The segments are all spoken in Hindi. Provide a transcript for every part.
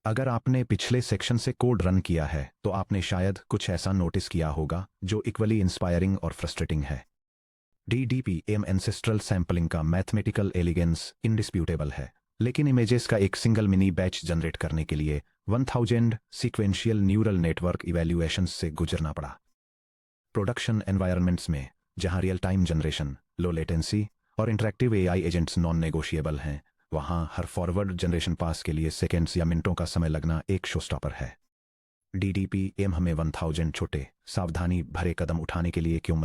अगर आपने पिछले सेक्शन से कोड रन किया है तो आपने शायद कुछ ऐसा नोटिस किया होगा जो इक्वली इंस्पायरिंग और फ्रस्ट्रेटिंग है। DDPM एंसेस्ट्रल सैंपलिंग का मैथमेटिकल एलिगेंस इंडिस्प्यूटेबल है, लेकिन इमेजेस का एक सिंगल मिनी बैच जनरेट करने के लिए 1000 सीक्वेंशियल न्यूरल नेटवर्क इवैल्यूएशंस से गुजरना पड़ा। प्रोडक्शन एनवायरनमेंट्स में, जहां real time generation, low latency और interactive AI agents non negotiable हैं, वहां हर फॉरवर्ड जनरेशन पास के लिए सेकेंड्स या मिनटों का समय लगना एक शो स्टॉपर है। DDPM हमें 1000 छोटे सावधानी भरे कदम उठाने के लिए क्यों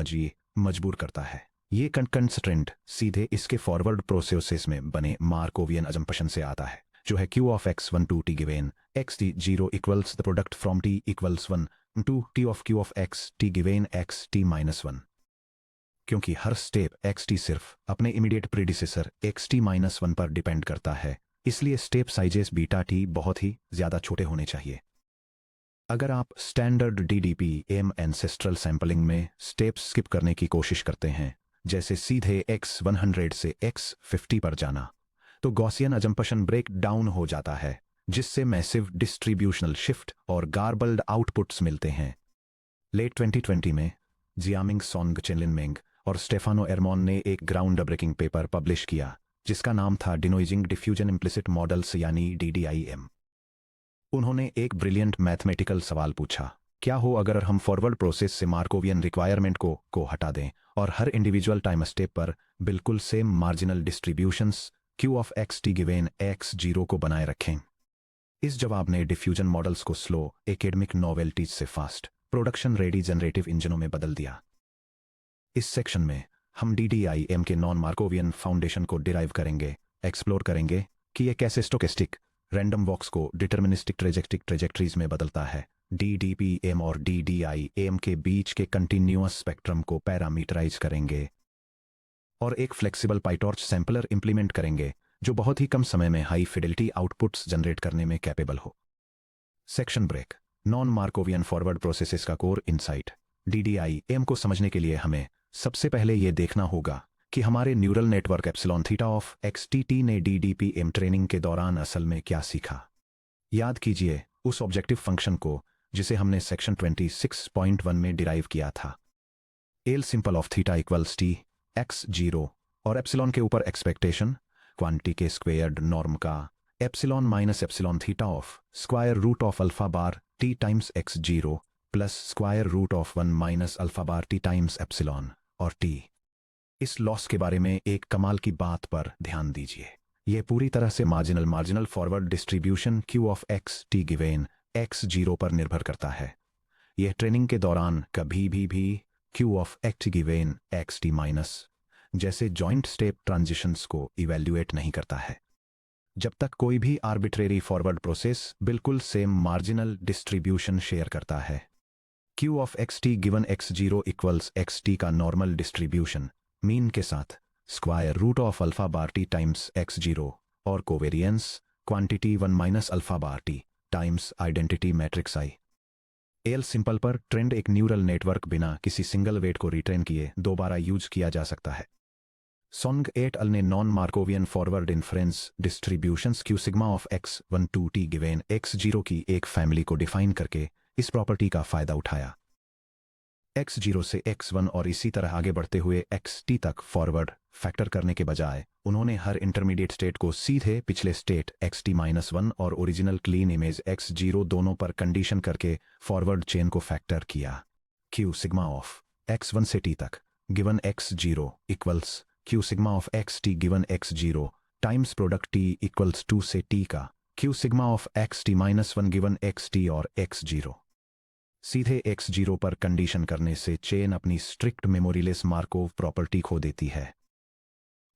मजबूर करता है? ये कंस्ट्रेंट सीधे इसके फॉरवर्ड प्रोसेसेस में बने मार्कोवियन अजम्पशन से आता है, जो है Q of x1 to t given x t 0 equals the product from t equals 1 to t of Q of x t given x t minus 1। क्योंकि हर स्टेप xt सिर्फ अपने इमीडिएट प्रीडिसेसर xt माइनस 1 पर डिपेंड करता है, इसलिए स्टेप साइजेस बीटा t बहुत ही ज्यादा छोटे होने चाहिए। अगर आप स्टैंडर्ड DDPM एंसेस्ट्रल सैंपलिंग में स्टेप्स स्किप करने की कोशिश करते हैं, जैसे सीधे x100 से x50 पर जाना, तो गॉसियन अजम्पशन ब्रेक डाउन हो जाता है, जिससे मैसिव डिस्ट्रीब्यूशनल शिफ्ट और गार्बल्ड आउटपुट्स मिलते हैं। लेट 2020 में जियामिंग सोंग चेनलिनमेंग और स्टेफानो एरमोन ने एक ग्राउंड ब्रेकिंग पेपर पब्लिश किया, जिसका नाम था डिनोइजिंग डिफ्यूजन इम्प्लिसिट मॉडल्स यानी DDIM। उन्होंने एक ब्रिलियंट मैथमेटिकल सवाल पूछा, क्या हो अगर हम फॉरवर्ड प्रोसेस से मार्कोवियन रिक्वायरमेंट को हटा दें और हर इंडिविजुअल टाइम स्टेप पर बिल्कुल same marginal distributions Q of x t given x0 को बनाए रखें। इस जवाब ने डिफ्यूजन मॉडल्स को स्लो एकेडमिक नोवेल्टीज से फास्ट प्रोडक्शन रेडी जनरेटिव इंजनों में बदल दिया। इस सेक्शन में हम DDIM के नॉन मार्कोवियन फाउंडेशन को डिराइव करेंगे, एक्सप्लोर करेंगे कि यह कैसे स्टोकेस्टिक रैंडम वॉक्स को डिटर्मिनिस्टिक ट्रेजेक्टरीज में बदलता है, DDPM और DDIM के बीच के कंटिन्यूअस स्पेक्ट्रम को पैरामीटराइज करेंगे और एक फ्लेक्सिबल पाइटॉर्च सैंपलर इंप्लीमेंट करेंगे जो बहुत ही कम समय में हाई फिडेलिटी आउटपुट्स जनरेट करने में कैपेबल हो। Section break. Non Markovian forward processes का कोर इनसाइट। DDIM को समझने के लिए हमें सबसे पहले यह देखना होगा कि हमारे neural network epsilon theta of XTT ने DDPM ट्रेनिंग के दौरान असल में क्या सीखा। याद कीजिए उस ऑब्जेक्टिव फंक्शन को जिसे हमने सेक्शन 26.1 में डिराइव किया था। L simple of theta equals t x0 और एप्सिलॉन के ऊपर एक्सपेक्टेशन क्वांटिटी के स्क्वेयर्ड नॉर्म का epsilon minus epsilon theta of square root of alpha bar t times x0 plus square root of 1 minus alpha bar t times epsilon और t। इस लॉस के बारे में एक कमाल की बात पर ध्यान दीजिए, यह पूरी तरह से marginal forward distribution Q of x t given x0 पर निर्भर करता है। यह ट्रेनिंग के दौरान कभी भी Q of x given x t minus जैसे जॉइंट स्टेप ट्रांजिशंस को इवैल्यूएट नहीं करता है। जब तक कोई भी आर्बिट्रेरी फॉरवर्ड प्रोसेस बिल्कुल सेम मार्जिनल डिस्ट्रीब्यूशन शेयर करता है। Q of xt given x0 equals xt का नॉर्मल डिस्ट्रीब्यूशन मीन के साथ square root of alpha bar t times x0 और covariance quantity 1 minus alpha bar t times identity matrix I। L simple पर ट्रेंड एक न्यूरल नेटवर्क बिना किसी सिंगल वेट को रिट्रेन किए दोबारा यूज किया जा सकता है। सोंग एट अल ने non Markovian forward inference distributions Q sigma of x1 to t given x0 की एक फैमिली को डिफाइन करके इस प्रॉपर्टी का फायदा उठाया। x0 से x1 और इसी तरह आगे बढ़ते हुए xt तक फॉरवर्ड फैक्टर करने के बजाय उन्होंने हर इंटरमीडिएट स्टेट को सीधे पिछले स्टेट xt-1 और ओरिजिनल क्लीन इमेज x0 दोनों पर कंडीशन करके फॉरवर्ड चेन को फैक्टर किया। Q सिग्मा ऑफ x1 से t तक given x0 equals Q sigma of xt given x0 times product t equals 2 से t का Q sigma of xt-1 given xt और x0। सीधे x0 पर कंडीशन करने से चेन अपनी स्ट्रिक्ट मेमोरीलेस मार्कोव प्रॉपर्टी खो देती है।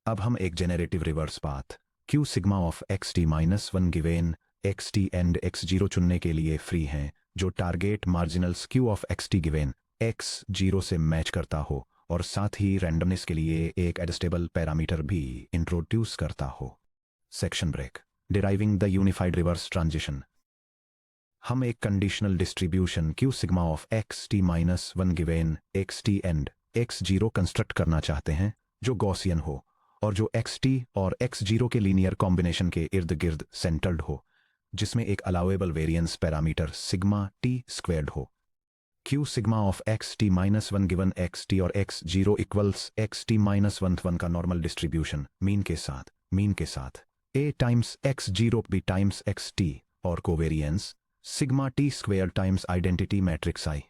अब हम एक generative reverse path Q sigma of xt-1 given xt and x0 चुनने के लिए फ्री हैं, जो target marginals Q of xt given x0 से मैच करता हो और साथ ही रैंडमनेस के लिए एक एडजस्टेबल पैरामीटर भी इंट्रोड्यूस करता हो। Section break. Deriving the unified reverse transition. हम एक conditional distribution Q sigma of xt-1 given xt and x0 construct करना चाहते हैं जो गॉसियन हो और जो xt और x0 के लीनियर कॉम्बिनेशन के इर्द गिर्द सेंटर्ड हो। जिसमें एक allowable variance parameter sigma T squared हो। Q sigma of x T minus one given x t और x zero equals x T minus one का नॉर्मल डिस्ट्रीब्यूशन मीन के साथ a times x zero b times x t और covariance sigma t square times identity matrix I.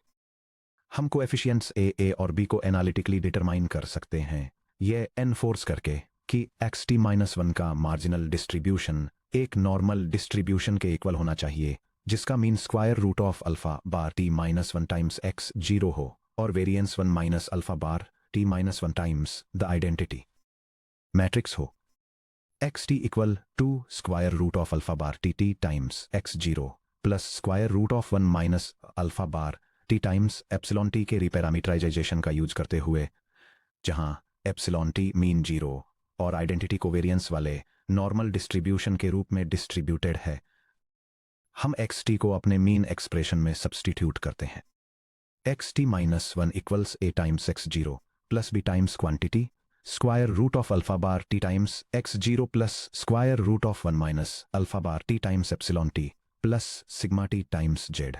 हम कोएफिशिएंट्स a और b को एनालिटिकली डिटरमाइन कर सकते हैं ये एनफोर्स करके कि एक्स टी माइनस वन का मार्जिनल डिस्ट्रीब्यूशन एक नॉर्मल डिस्ट्रीब्यूशन के इक्वल होना चाहिए जिसका mean square root of alpha bar T minus one times x zero हो और variance one minus alpha bar T minus one times the identity matrix हो। X t equal to square root of alpha bar T times x zero plus square root of one minus alpha bar T times epsilon t के रिपैरामीटराइजेशन का यूज करते हुए जहां एप्सिलॉन टी मीन जीरो और आइडेंटिटी कोवेरियंस वाले नॉर्मल डिस्ट्रीब्यूशन के रूप में डिस्ट्रीब्यूटेड है। हम एक्स टी को अपने मीन एक्सप्रेशन में सब्स्टिट्यूट करते हैं। X T minus one equals a times x zero plus B times quantity square root of alpha bar T times x zero plus square root of one minus alpha bar T times epsilon T plus sigma T times Z,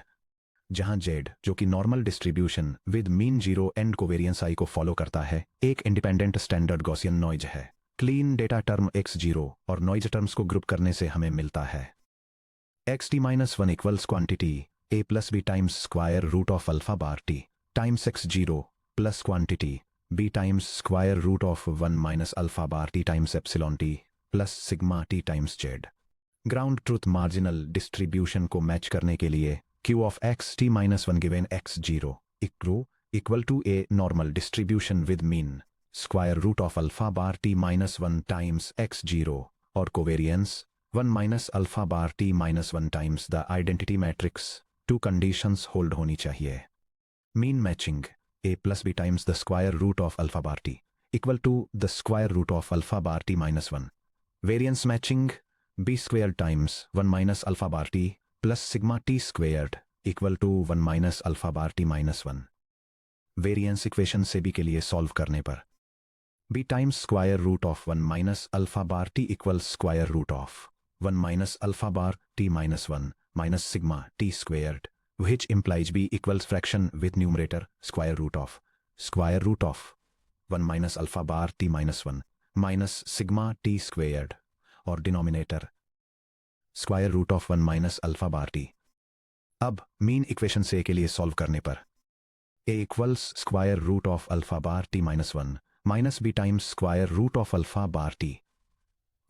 जहां जेड जो कि normal distribution with mean zero and covariance आई को फॉलो करता है एक इंडिपेंडेंट स्टैंडर्ड गॉसियन नॉइज है। Clean data term x zero और नॉइज टर्म्स को ग्रुप करने से हमें मिलता है X T minus one equals quantity A plus B times square root of alpha bar T times x zero plus quantity B times square root of one minus alpha bar T times epsilon T plus sigma T times Z. Ground truth marginal distribution को मैच करने के लिए Q of x T minus one given X zero equal to a normal distribution with mean square root of alpha bar T minus one times x zero और covariance one minus alpha bar T minus one times the identity matrix two conditions hold होनी चाहिए। Mean matching a plus B times the square root of alpha bar t equal to the square root of alpha bar T minus one. Variance matching b square times one minus alpha bar t plus sigma T squared equal to one minus alpha bar T minus one. Variance equation से बी के लिए सॉल्व करने पर B times square root of one minus alpha bar T equals square root of one minus alpha bar T minus one minus sigma T squared which implies b equals fraction with numerator square root of 1 minus alpha bar t minus 1 minus sigma t squared और denominator square root of 1 minus alpha bar t। अब मीन इक्वेशन से के लिए सॉल्व करने पर a equals square root of alpha bar t minus 1 minus b times square root of alpha bar t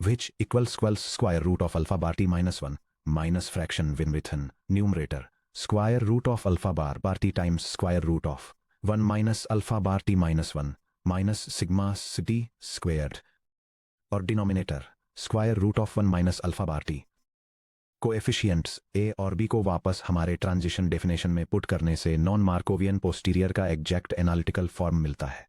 which equals square root of alpha bar t minus 1 minus fraction within numerator square root of alpha bar t times square root of 1 minus alpha bar t minus 1 minus sigma t squared और denominator square root of 1 minus alpha bar t। Coefficients a और b को वापस हमारे ट्रांजिशन डेफिनेशन में पुट करने से नॉन मार्कोवियन पोस्टीरियर का एग्जैक्ट एनालिटिकल फॉर्म मिलता है।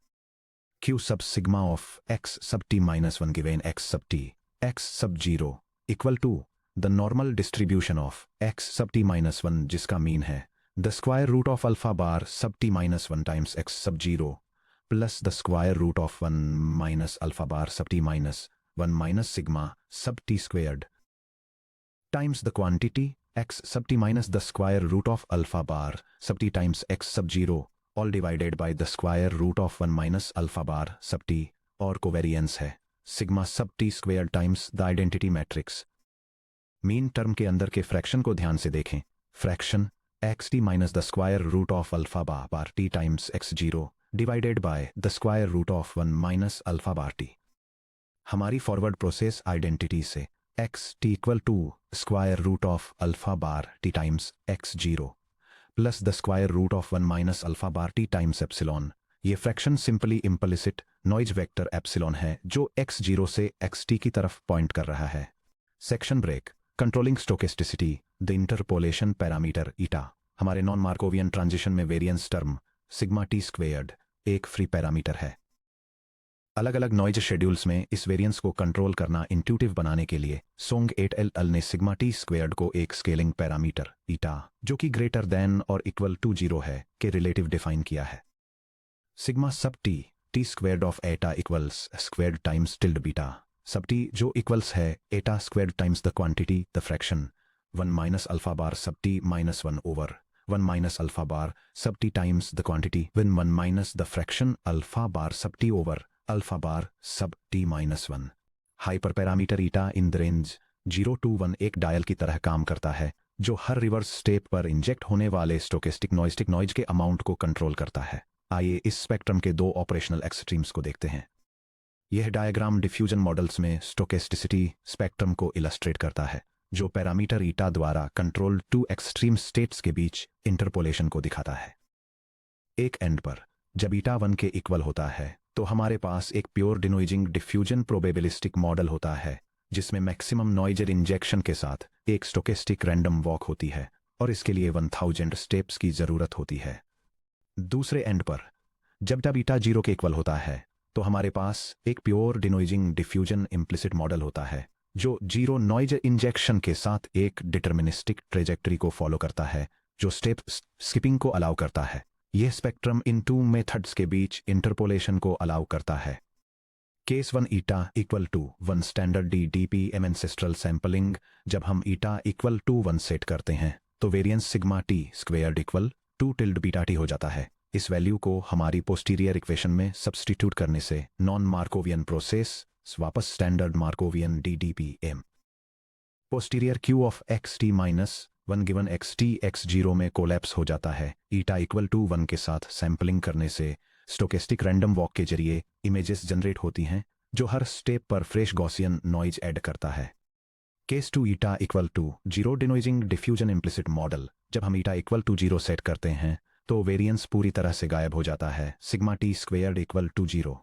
q sub sigma of x sub t minus 1 given x sub t x sub 0 equal to the normal distribution of x sub t minus one जिसका मीन है the square root of alpha bar sub t minus one times x sub 0 plus the square root of one minus alpha bar sub t minus one minus sigma sub t squared times the quantity x sub t minus the square root of alpha bar sub t times x sub 0 all divided by the square root of one minus alpha bar sub t और कोवेरियंस है sigma sub t square times the identity matrix. Mean term के अंदर के फ्रैक्शन को ध्यान से देखें। Fraction X T minus the square root of alpha bar T times x zero divided by the square root of one minus alpha bar t. हमारी फॉरवर्ड प्रोसेस आइडेंटिटी से x t equal to square root of alpha bar T times x zero plus the square root of one minus alpha bar T times epsilon. ये fraction simply implicit noise vector epsilon है जो एक्स जीरो से एक्स टी की तरफ पॉइंट कर रहा है। Section break controlling stochasticity the interpolation parameter ईटा। हमारे नॉन मार्कोवियन ट्रांजिशन में variance term sigma T squared एक फ्री पैरामीटर है। अलग अलग नॉइज शेड्यूल्स में इस वेरिएंस को कंट्रोल करना इंट्यूटिव बनाने के लिए सोंग एट एल अल ने सिग्मा टी स्क्वेयर्ड को एक स्केलिंग पैरामीटर ईटा जो कि ग्रेटर देन और इक्वल टू 0 है के रिलेटिव डिफाइन किया है। Sigma sub t squared of eta equals squared times tilde beta sub t जो इक्वल्स है eta squared times the quantity the fraction 1 minus alpha bar sub t minus 1 over 1 minus alpha bar sub t times the quantity when 1 minus the fraction alpha bar sub t over alpha bar sub t minus 1. Hyperparameter eta in the range 0 to 1 एक डायल की तरह काम करता है जो हर रिवर्स स्टेप पर इंजेक्ट होने वाले स्टोकेस्टिक नॉइज के अमाउंट को कंट्रोल करता है. आइए इस स्पेक्ट्रम के दो ऑपरेशनल एक्सट्रीम्स को देखते हैं. यह डायग्राम डिफ्यूजन मॉडल्स में स्टोकेस्टिसिटी स्पेक्ट्रम को इलस्ट्रेट करता है जो पैरामीटर ईटा द्वारा कंट्रोल्ड टू एक्सट्रीम स्टेट्स के बीच इंटरपोलेशन को दिखाता है. एक एंड पर जब ईटा 1 के इक्वल होता है तो हमारे पास एक प्योर डिनोइजिंग डिफ्यूजन प्रोबेबिलिस्टिक मॉडल होता है जिसमें मैक्सिमम नॉइजर इंजेक्शन के साथ एक स्टोकेस्टिक रैंडम वॉक होती है और इसके लिए 1000 स्टेप्स की जरूरत होती है. दूसरे एंड पर जब ईटा 0 के इक्वल होता है तो हमारे पास एक प्योर डिनोइजिंग डिफ्यूजन इम्प्लिसिट मॉडल होता है जो 0 नॉइजर इंजेक्शन के साथ एक डिटर्मिनिस्टिक ट्रेजेक्टरी को फॉलो करता है जो स्टेप स्किपिंग को अलाउ करता है. यह स्पेक्ट्रम इन टू मेथड्स के बीच इंटरपोलेशन को अलाउ करता है. Case 1 eta equal to 1 standard DDPM ancestral sampling. जब हम ईटा इक्वल टू 1 सेट करते हैं तो variance sigma T squared equal to tilde beta T हो जाता है. इस वैल्यू को हमारी पोस्टीरियर इक्वेशन में सब्स्टिट्यूट करने से नॉन मार्कोवियन प्रोसेस वापस standard Markovian DDPM posterior q of x T minus 1 given x t x0 में कोलैप्स हो जाता है. ईटा इक्वल टू 1 के साथ सैंपलिंग करने से स्टोकेस्टिक रैंडम वॉक के जरिए इमेजेस जनरेट होती हैं जो हर स्टेप पर फ्रेश गॉसियन नॉइज ऐड करता है. Case 2 eta equal to 0 denoising diffusion implicit model. जब हम ईटा इक्वल टू 0 सेट करते हैं तो वेरिएंस पूरी तरह से गायब हो जाता है. Sigma T squared equal to 0.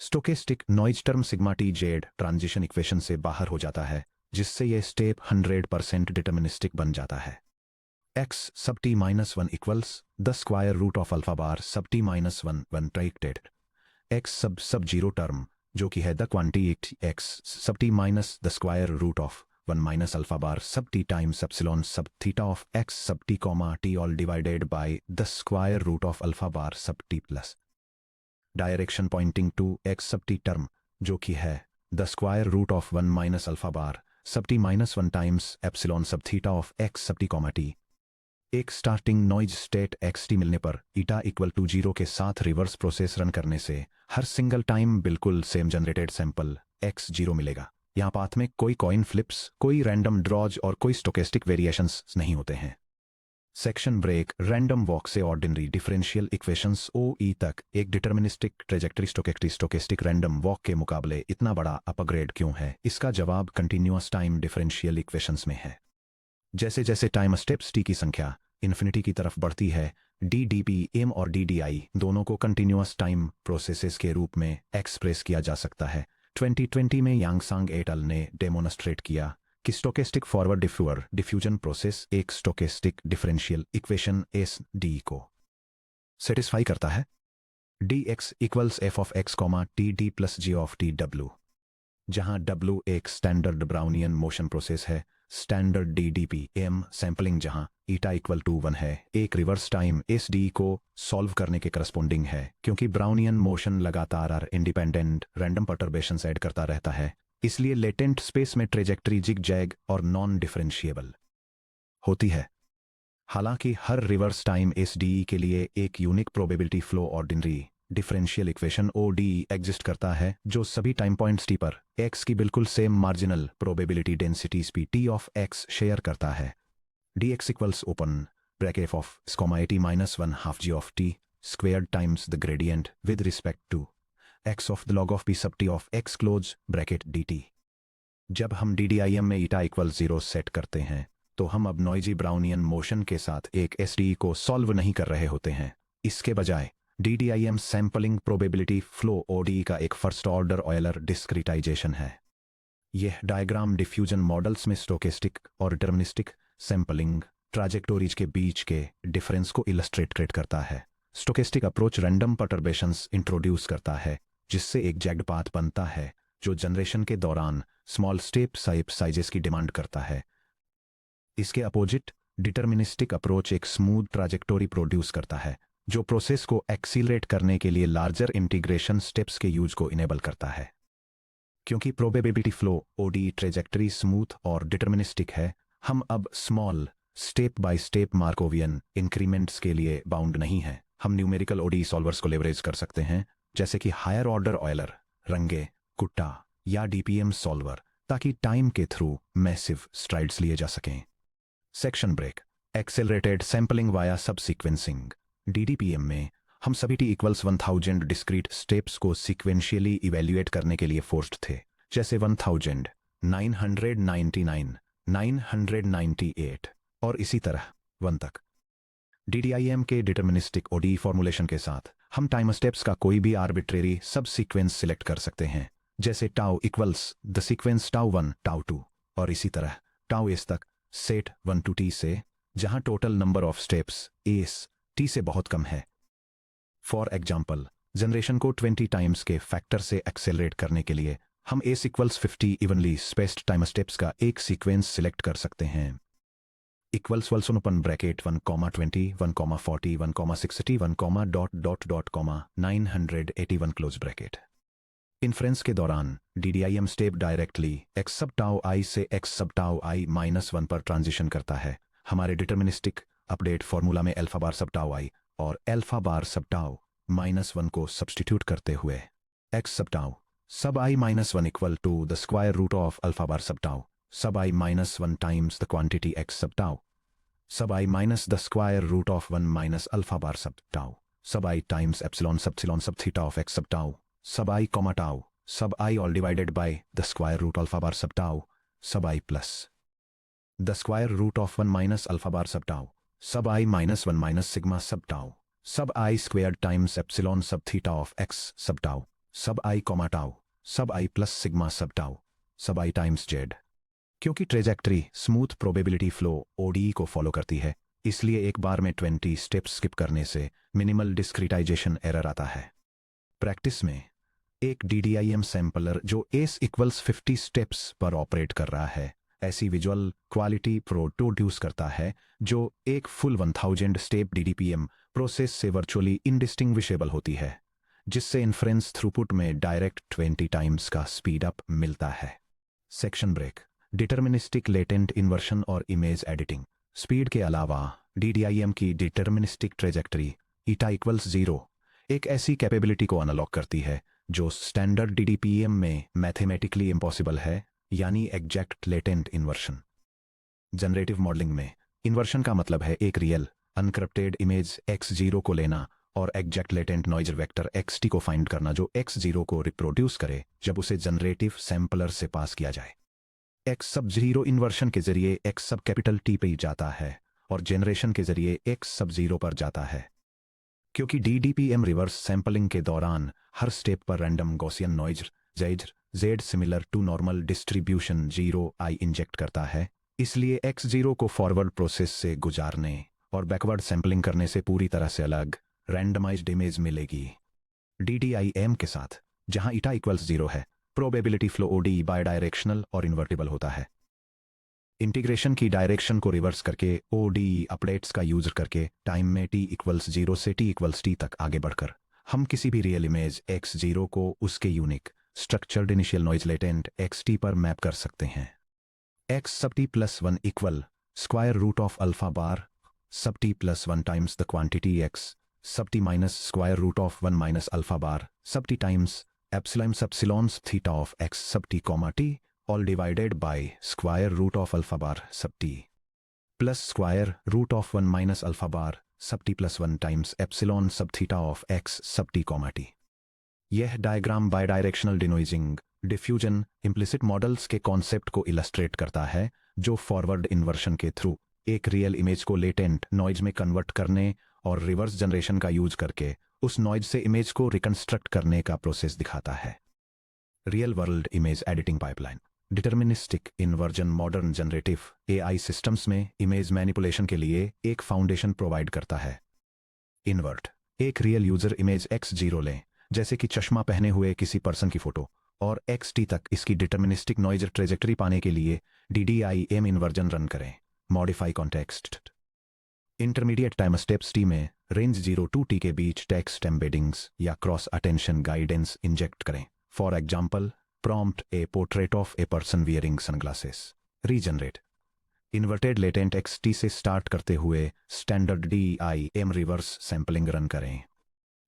Stochastic noise term sigma t z transition equation से बाहर हो जाता है जिससे यह स्टेप 100% डिटर्मिनिस्टिक बन जाता है. x sub t minus 1 equals the square root of alpha bar sub t minus 1 when directed. x sub 0 term जो कि है the quantity x sub t minus the square root of 1 minus alpha bar sub t times epsilon sub theta of x sub t comma t all divided by the square root of alpha bar sub t plus. Direction pointing to x sub t term जो कि है the square root of 1 minus alpha bar sub t minus 1 times epsilon sub theta of x sub t comma t. एक स्टार्टिंग नॉइज स्टेट xt मिलने पर ईटा इक्वल टू 0 के साथ रिवर्स प्रोसेस रन करने से हर सिंगल टाइम बिल्कुल सेम जनरेटेड सैंपल x0 मिलेगा. यहाँ पाथ में कोई कॉइन फ्लिप्स, कोई रैंडम ड्रॉज और कोई स्टोकेस्टिक वेरिएशंस नहीं होते हैं. सेक्शन ब्रेक रैंडम वॉक से ऑर्डिनरी डिफरेंशियल इक्वेशंस OE तक एक deterministic trajectory stochastic random walk के मुकाबले इतना बड़ा अपग्रेड क्यों है? इसका जवाब कंटिन्यूअस टाइम डिफरेंशियल इक्वेशंस में है. जैसे जैसे टाइम स्टेप्स t की संख्या इन्फिनिटी की तरफ बढ़ती है DDPM और DDI दोनों को कंटिन्यूअस टाइम प्रोसेसेस के रूप में एक्सप्रेस किया जा सकता है. 2020 में यांगसांग एट अल ने डेमोन्स्ट्रेट किया कि स्टोकेस्टिक फॉरवर्ड डिफ्यूजन प्रोसेस एक स्टोकेस्टिक डिफरेंशियल इक्वेशन SD को सेटिस्फाई करता है. dx equals f of x, td plus g of t w, जहां w एक स्टैंडर्ड ब्राउनियन मोशन प्रोसेस है. स्टैंडर्ड DDPM सैंपलिंग जहां ईटा इक्वल टू 1 है एक रिवर्स टाइम SD को सॉल्व करने के करस्पॉन्डिंग है क्योंकि ब्राउनियन मोशन लगातार इंडिपेंडेंट रैंडम परटर्बेशंस ऐड करता रहता है. इसलिए लेटेंट स्पेस में ट्रेजेक्टरी जिग जैग और नॉन डिफरेंशिएबल होती है. हालांकि हर रिवर्स टाइम SDE के लिए एक unique probability flow ordinary differential equation ODE exist करता है जो सभी टाइम पॉइंट्स t पर x की बिल्कुल same marginal probability density p t of x share करता है. dx equals open bracket of at minus 1 half g of t squared times the gradient with respect to x of the log of p sub t of x close bracket dt. जब हम DDIM में ईटा इक्वल 0 सेट करते हैं तो हम अब नॉइजी ब्राउनियन मोशन के साथ एक SDE को सॉल्व नहीं कर रहे होते हैं. इसके बजाय DDIM sampling probability flow ODE का एक फर्स्ट ऑर्डर ऑयलर डिस्क्रिटाइजेशन है. यह डायग्राम डिफ्यूजन मॉडल्स में स्टोकेस्टिक और डिटर्मिनिस्टिक सैंपलिंग ट्राजेक्टोरीज के बीच के डिफरेंस को इलस्ट्रेट करता है. स्टोकेस्टिक अप्रोच रैंडम परटर्बेशंस इंट्रोड्यूस करता है जिससे एक जैग्ड पाथ बनता है जो जनरेशन के दौरान स्मॉल स्टेप साइजेस की डिमांड करता है. इसके अपोजिट डिटर्मिनिस्टिक अप्रोच एक स्मूथ ट्राजेक्टोरी प्रोड्यूस करता है जो प्रोसेस को एक्सीलरेट करने के लिए लार्जर इंटीग्रेशन स्टेप्स के यूज को इनेबल करता है. क्योंकि probability flow ODE trajectory smooth और डिटर्मिनिस्टिक है हम अब small step by step Markovian increments के लिए बाउंड नहीं हैं। हम न्यूमेरिकल ओडी सॉल्वर्स को लेवरेज कर सकते हैं, जैसे कि higher order Euler, Runge, Kutta या डीपीएम सॉल्वर, ताकि टाइम के थ्रू मैसिव स्ट्राइड्स लिए जा सकें। Section break. Accelerated sampling via sub sequencing. DDPM में हम सभी t इक्वल्स 1000 डिस्क्रीट स्टेप्स को सीक्वेंशियली इवेल्युएट करने के लिए फोर्स्ड थे, जैसे 1000, 999, 998 और इसी तरह 1 तक। DDIM के डिटर्मिनिस्टिक ओडी फॉर्मुलेशन के साथ हम टाइम स्टेप्स का कोई भी आर्बिट्रेरी सब सीक्वेंस सिलेक्ट कर सकते हैं, जैसे tau equals the sequence tau 1, tau 2 और इसी तरह टाउ एस तक सेट 1 to t से, जहां total number of steps S t से बहुत कम है। फॉर एग्जाम्पल, जनरेशन को 20 टाइम्स के फैक्टर से एक्सेलरेट करने के लिए हम S equals 50 evenly spaced time steps का एक सीक्वेंस सिलेक्ट कर सकते हैं। Equals Valsan open bracket 1,20, 1,40, 1,60, 1,... 981 close bracket. Inference के दौरान DDIM step directly x sub tau i से x सब टाउ i -1 पर ट्रांजिशन करता है। हमारे डिटर्मिनिस्टिक अपडेट फॉर्मूला में alpha bar sub tau i और अल्फा बार सब टाउ -1 को सब्सटीट्यूट करते हुए x sub tau sub i -1 equal to the square root of alpha bar sub tau sub i -1 times the quantity x sub tau sub i minus the square root of 1 minus alpha bar sub tau sub i times epsilon sub theta of x sub tau sub i comma tau sub i all divided by the square root alpha bar sub tau sub i plus the square root of 1 minus alpha bar sub tau sub i -1 minus sigma सब tau sub i square times epsilon sub theta of x sub tau sub i comma tau sub i plus sigma सब tau sub i times Z. क्योंकि trajectory smooth probability flow ODE को फॉलो करती है, इसलिए एक बार में 20 स्टेप्स स्किप करने से मिनिमल डिस्क्रीटाइजेशन एरर आता है। प्रैक्टिस में एक DDIM सैंपलर जो एस इक्वल्स 50 स्टेप्स पर ऑपरेट कर रहा है, ऐसी विजुअल क्वालिटी प्रोड्यूस करता है जो एक फुल 1000 स्टेप DDPM प्रोसेस से वर्चुअली इंडिस्टिंग्विशेबल होती है, जिससे इन्फ्रेंस थ्रूपुट में डायरेक्ट 20 टाइम्स का स्पीड अप मिलता है। Section break. Deterministic latent inversion और इमेज एडिटिंग। स्पीड के अलावा DDIM की डिटर्मिनिस्टिक ट्रेजेक्टरी ईटा इक्वल्स 0 एक ऐसी कैपेबिलिटी को अनलॉक करती है जो स्टैंडर्ड DDPM में मैथमेटिकली इम्पॉसिबल है, यानी exact latent inversion. Generative modelling में इन्वर्शन का मतलब है एक रियल अनकरप्टेड इमेज x0 को लेना और exact latent noise vector xt को फाइंड करना जो x0 को रिप्रोड्यूस करे जब उसे जनरेटिव सैंपलर से पास किया जाए। x सब 0 इन्वर्शन के जरिए x सब कैपिटल T पे जाता है और जनरेशन के जरिए x सब 0 पर जाता है। क्योंकि DDPM रिवर्स सैंपलिंग के दौरान हर स्टेप पर random Gaussian noise z similar to normal distribution 0i inject करता है, इसलिए x0 को फॉरवर्ड प्रोसेस से गुजारने और बैकवर्ड सैंपलिंग करने से पूरी तरह से अलग रैंडमाइज्ड इमेज मिलेगी। DDIM के साथ जहां ईटा इक्वल्स 0 है, probability flow ODE bidirectional और इन्वर्टिबल होता है। इंटीग्रेशन की डायरेक्शन को रिवर्स करके ODE अपडेट्स का यूज करके टाइम में t इक्वल्स 0 से t इक्वल्स t तक आगे बढ़कर हम किसी भी रियल इमेज x0 को उसके unique structured initial noise latent xt पर मैप कर सकते हैं। x sub t plus 1 equal square root of alpha bar sub t plus 1 times the quantity x sub t minus square root of 1 minus alpha bar sub t times epsilon epsilons theta of x sub t comma t all divided by square root of alpha bar sub t plus square root of 1 minus alpha bar sub t plus 1 times epsilon sub theta of x sub t comma t। यह diagram bidirectional denoising diffusion implicit models के कॉन्सेप्ट को इलस्ट्रेट करता है, जो फॉरवर्ड इन्वर्शन के थ्रू एक रियल इमेज को लेटेंट नॉइज में कन्वर्ट करने और रिवर्स जनरेशन का यूज करके उस नॉइज से इमेज को रिकंस्ट्रक्ट करने का प्रोसेस दिखाता है। Real world image editing pipeline. Deterministic inversion modern generative AI systems में इमेज मैनिपुलेशन के लिए एक फाउंडेशन प्रोवाइड करता है। इन्वर्ट एक रियल यूजर इमेज x0 लें, जैसे कि चश्मा पहने हुए किसी पर्सन की फोटो, और xt तक इसकी डिटर्मिनिस्टिक नॉइज ट्रेजेक्टरी पाने के लिए DDIM इन्वर्जन रन करें। Modify context. Intermediate time steps t में रेंज 0 to t के बीच टेक्स्ट एम्बेडिंग्स या क्रॉस अटेंशन गाइडेंस इंजेक्ट करें। For example, prompt a portrait of a person wearing sunglasses. Regenerate inverted latent XT से स्टार्ट करते हुए standard DIM reverse sampling run करें।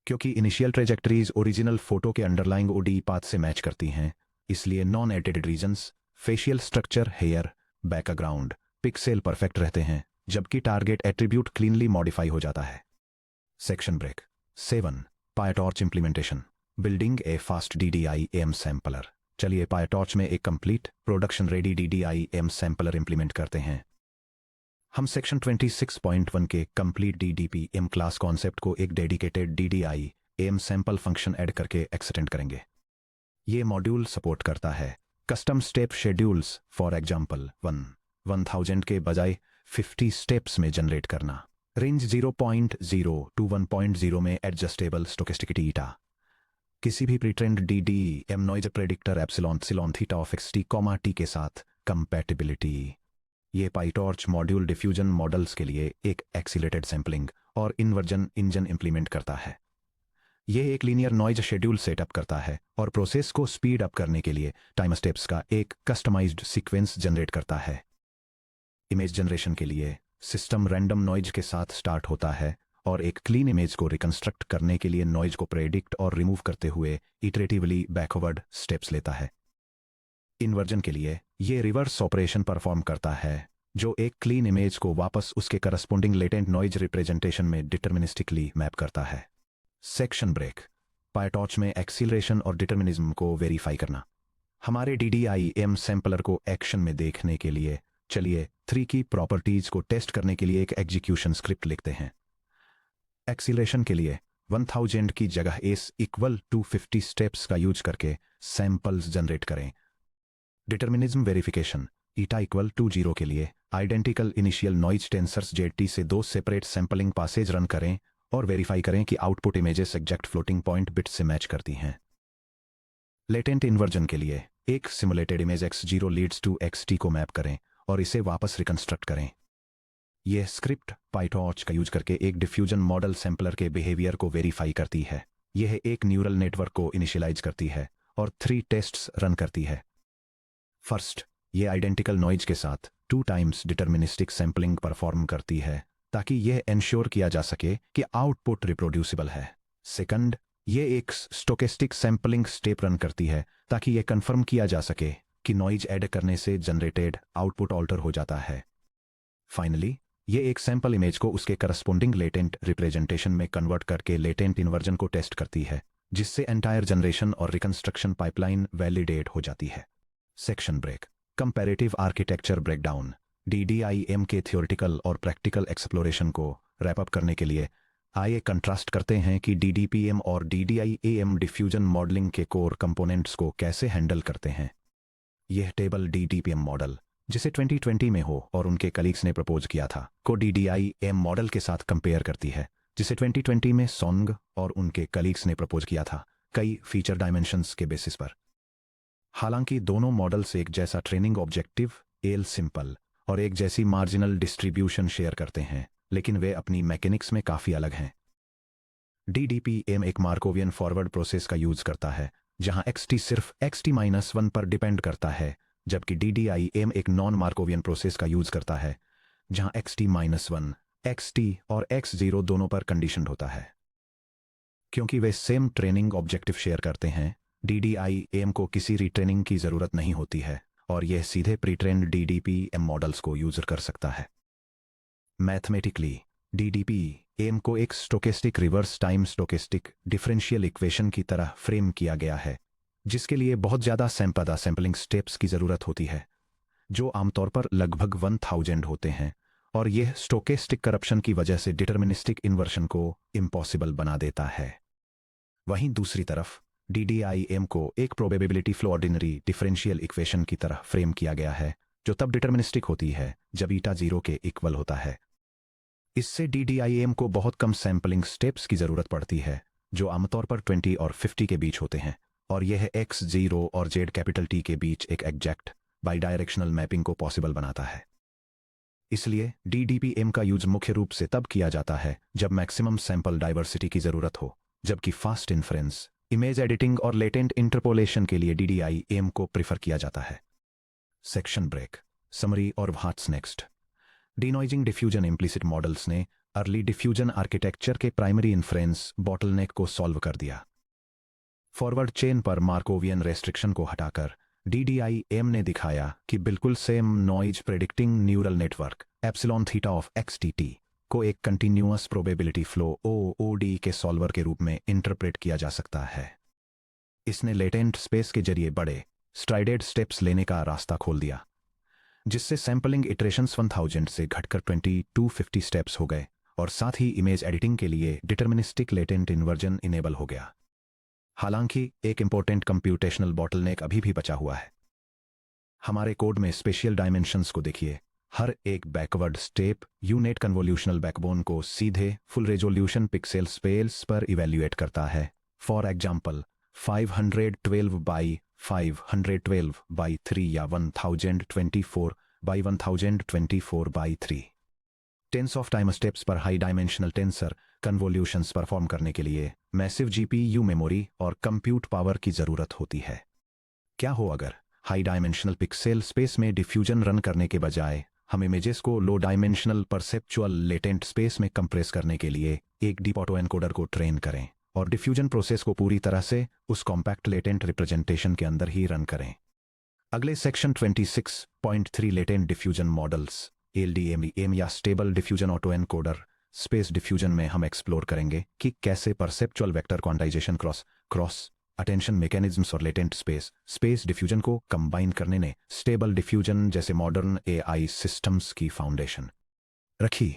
क्योंकि इनिशियल ट्रेजेक्टरीज ओरिजिनल फोटो के अंडरलाइंग OD पाथ से मैच करती हैं, इसलिए non edited regions, facial structure, hair, background, pixel perfect रहते हैं, जबकि टारगेट एट्रीब्यूट क्लीनली मॉडिफाई हो जाता है। Section break 7 PyTorch implementation, building a fast DDIM sampler. चलिए PyTorch में एक complete production ready DDIM sampler implement करते हैं। हम सेक्शन 26.1 के कंप्लीट DDPM क्लास कॉन्सेप्ट को एक dedicated DDIM sample function add करके एक्सटेंड करेंगे। ये मॉड्यूल सपोर्ट करता है custom step schedules, for example 1000 के बजाय 50 स्टेप्स में जनरेट करना, रेंज 0.0 to 1.0 में एडजस्टेबल स्टोकेस्टिसिटी ईटा, किसी भी pretrained DDIM noise predictor epsilon Ceylon theta of XT, T के साथ कंपैटिबिलिटी। ये PyTorch मॉड्यूल डिफ्यूजन मॉडल्स के लिए एक एक्सीलेटेड सैंपलिंग और इन्वर्जन इंजन इंप्लीमेंट करता है। यह एक लीनियर नॉइज शेड्यूल सेटअप करता है और प्रोसेस को स्पीड अप करने के लिए टाइम स्टेप्स का एक कस्टमाइज्ड सीक्वेंस जनरेट करता है। इमेज जनरेशन के लिए सिस्टम रैंडम नॉइज के साथ स्टार्ट होता है और एक क्लीन इमेज को रिकंस्ट्रक्ट करने के लिए नॉइज को प्रेडिक्ट और रिमूव करते हुए इटरेटिवली बैकवर्ड स्टेप्स लेता है। इन्वर्जन के लिए ये रिवर्स ऑपरेशन परफॉर्म करता है, जो एक क्लीन इमेज को वापस उसके करस्पोंडिंग लेटेंट नॉइज रिप्रेजेंटेशन में डिटर्मिनिस्टिकली मैप करता है। सेक्शन ब्रेक PyTorch में एक्सीलरेशन और डिटर्मिनिज्म को वेरीफाई करना। हमारे DDIM सैंपलर को एक्शन में देखने के लिए चलिए 3 की प्रॉपर्टीज को टेस्ट करने के लिए एक एग्जीक्यूशन स्क्रिप्ट लिखते हैं। एक्सीलरेशन के लिए 1000 की जगह S इक्वल टू 50 स्टेप्स का यूज करके सैंपल्स जनरेट करें। Determinism verification eta equal to 0 के लिए identical initial noise tensors ZT से 2 सेपरेट सैंपलिंग पासेज रन करें और वेरीफाई करें कि output images exact floating point bit से मैच करती हैं। लेटेंट इन्वर्जन के लिए एक simulated image X0 leads to XT को मैप करें और इसे वापस रिकंस्ट्रक्ट करें। यह स्क्रिप्ट PyTorch का यूज करके एक डिफ्यूजन मॉडल सैंपलर के बिहेवियर को वेरीफाई करती है। यह एक न्यूरल नेटवर्क को इनिशियलाइज करती है और 3 टेस्ट्स रन करती है। फर्स्ट, ये आइडेंटिकल नॉइज के साथ 2 टाइम्स डिटर्मिनिस्टिक सैंपलिंग परफॉर्म करती है ताकि यह एंश्योर किया जा सके कि आउटपुट रिप्रोड्यूसिबल है। सेकंड, ये एक स्टोकेस्टिक सैंपलिंग स्टेप रन करती है ताकि यह कंफर्म किया जा सके कि नॉइज ऐड करने से जनरेटेड आउटपुट ऑल्टर हो जाता है। फाइनली, ये एक सैंपल इमेज को उसके करस्पोंडिंग लेटेंट रिप्रेजेंटेशन में कन्वर्ट करके लेटेंट इन्वर्जन को टेस्ट करती है, जिससे एंटायर जनरेशन और रिकंस्ट्रक्शन पाइपलाइन वैलिडेट हो जाती है। Section break comparative architecture breakdown. DDIM के थ्योरेटिकल और प्रैक्टिकल एक्सप्लोरेशन को रैप अप करने के लिए आइए कंट्रास्ट करते हैं कि DDPM और DDIM डिफ्यूजन मॉडलिंग के कोर कंपोनेंट्स को कैसे हैंडल करते हैं। यह टेबल DDPM मॉडल, जिसे 2020 में हो और उनके कलीग्स ने प्रपोज किया था, को DDIM मॉडल के साथ कंपेयर करती है, जिसे 2020 में सोंग और उनके कलीग्स ने प्रपोज किया था, कई फीचर डायमेंशंस के बेसिस पर। हालांकि दोनों मॉडल्स एक जैसा ट्रेनिंग ऑब्जेक्टिव एल सिंपल और एक जैसी मार्जिनल डिस्ट्रीब्यूशन शेयर करते हैं, लेकिन वे अपनी मैकेनिक्स में काफ़ी अलग हैं। DDPM एक मार्कोवियन फॉरवर्ड प्रोसेस का यूज करता है, जहां XT सिर्फ XT-1 पर डिपेंड करता है, जबकि DDIM एक नॉन मार्कोवियन प्रोसेस का यूज करता है, जहां XT-1, XT और X0 दोनों पर कंडीशनड होता है। क्योंकि वे सेम ट्रेनिंग ऑब्जेक्टिव शेयर करते हैं, DDIM को किसी रिट्रेनिंग की ज़रूरत नहीं होती है और यह सीधे प्री-ट्रेन्ड DDPM मॉडल्स को यूज कर सकता है। मैथमेटिकली, DDPM को एक stochastic reverse time stochastic differential equation की तरह फ्रेम किया गया है, जिसके लिए बहुत ज़्यादा सैंपलिंग स्टेप्स की ज़रूरत होती है, जो आमतौर पर लगभग 1000 होते हैं, और यह स्टोकेस्टिक करप्शन की वजह से डिटर्मिनिस्टिक इन्वर्शन को इम्पॉसिबल बना देता है। वहीं दूसरी तरफ DDIM को एक probability flow ordinary differential equation की तरह फ्रेम किया गया है, जो तब डिटर्मिनिस्टिक होती है जब ईटा 0 के इक्वल होता है। इससे DDIM को बहुत कम सैंपलिंग स्टेप्स की ज़रूरत पड़ती है, जो आमतौर पर 20 और 50 के बीच होते हैं, और यह X0 और Z के बीच एक एग्जैक्ट बाईडायरेक्शनल मैपिंग को पॉसिबल बनाता है। इसलिए DDPM का यूज मुख्य रूप से तब किया जाता है जब मैक्सिमम सैंपल डाइवर्सिटी की ज़रूरत हो, जबकि फास्ट इन्फ्रेंस, इमेज एडिटिंग और लेटेंट इंटरपोलेशन के लिए DDIM को प्रिफर किया जाता है। सेक्शन ब्रेक समरी और what's next. Denoising diffusion implicit models ने अर्ली डिफ्यूजन आर्किटेक्चर के प्राइमरी इन्फ्रेंस बॉटलनेक को सॉल्व कर दिया। फॉरवर्ड चेन पर मार्कोवियन रेस्ट्रिक्शन को हटाकर DDIM ने दिखाया कि बिल्कुल same noise predicting neural network epsilon theta of XTT को एक कंटिन्यूअस प्रोबेबिलिटी फ्लो OOD के सॉल्वर के रूप में इंटरप्रेट किया जा सकता है। इसने लेटेंट स्पेस के जरिए बड़े स्ट्राइडेड स्टेप्स लेने का रास्ता खोल दिया, जिससे सैंपलिंग इटरेशंस 1000 से घटकर 2250 स्टेप्स हो गए और साथ ही इमेज एडिटिंग के लिए डिटर्मिनिस्टिक लेटेंट इन्वर्जन इनेबल हो गया। हालांकि एक इंपॉर्टेंट कंप्यूटेशनल बॉटलनेक अभी भी बचा हुआ है। हमारे कोड में स्पेशियल डायमेंशंस को देखिए। हर एक backward step unit convolutional backbone को सीधे फुल रेजोल्यूशन पिक्सेल स्पेस पर इवेल्युएट करता है। फॉर एग्जाम्पल 512 बाई 512 बाई 3 या 1024 by 1024 by 3 tens of time steps पर high dimensional tensor convolutions perform करने के लिए मैसिव GPU मेमोरी और कंप्यूट पावर की जरूरत होती है। क्या हो अगर हाई डायमेंशनल पिक्सेल स्पेस में डिफ्यूजन रन करने के बजाय हम इमेजेस को low dimensional perceptual latent space में कंप्रेस करने के लिए एक डीप ऑटो एनकोडर को ट्रेन करें और डिफ्यूजन प्रोसेस को पूरी तरह से उस कॉम्पैक्ट लेटेंट रिप्रेजेंटेशन के अंदर ही रन करें। अगले section 26.3 latent diffusion models LDMEM या stable diffusion auto encoder space diffusion में हम एक्सप्लोर करेंगे कि कैसे perceptual vector quantization cross attention mechanisms और लेटेंट स्पेस डिफ्यूजन को कंबाइन करने ने स्टेबल डिफ्यूजन जैसे मॉडर्न AI सिस्टम्स की फाउंडेशन रखी।